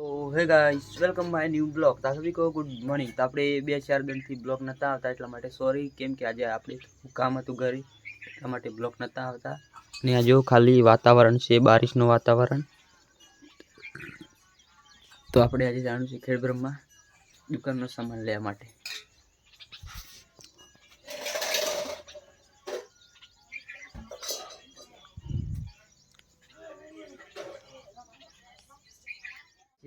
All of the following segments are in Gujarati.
તો હે guys welcome my new blog. તો સभी को ગુડ મોર્નિંગ. તો આપણે 2-4 દિનથી બ્લોગ નતા આવતા એટલા માટે સોરી, કેમ કે આજે આપણે કામ હતું ઘરે એટલા માટે બ્લોગ નતા આવતા. ને આ જો ખાલી વાતાવરણ છે, બારિશનું વાતાવરણ. તો આપણે આજે જાણું છે ખેડબ્રહ્મા દુકાનનો સામાન લેવા માટે.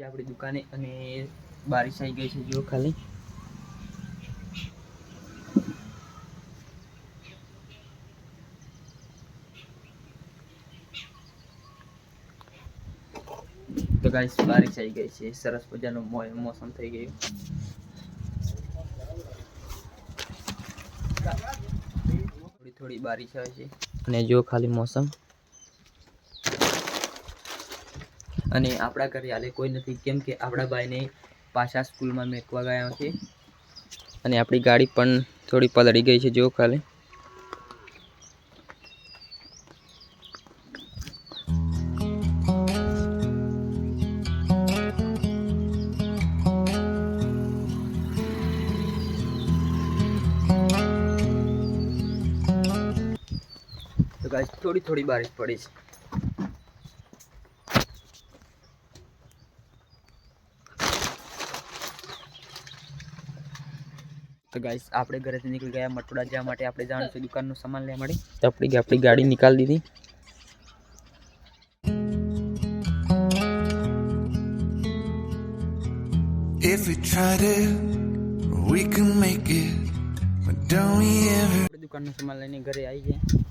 આપણી દુકાને અને બારિશ આવી ગઈ છે જો ખાલી. તો ગાઈસ બારિશ આવી ગઈ છે, સરસ મજાનું મોસમ થઈ ગયું. થોડી થોડી બારિશ આવે છે અને જો ખાલી મોસમ. અને આપણા ઘરે હાલે કોઈ નથી, કેમ કે આપણા ભાઈને પાછા સ્કૂલમાં મેકવા ગયા છે. અને આપણી ગાડી પણ થોડી પલળી ગઈ છે જો ખાલી. તો ગાઈસ થોડી થોડી બારિશ પડી છે. તો ગાઈસ આપણે ઘરેથી નીકળી ગયા મટોડા જવા માટે. આપણે જાણું છે દુકાનનો સામાન લેવા માટે. તો આપણી ગાડી નીકાળી દીધી. If we tried it, we can make it. But don't we ever? દુકાનનો સામાન લઈને ઘરે આવી ગયા.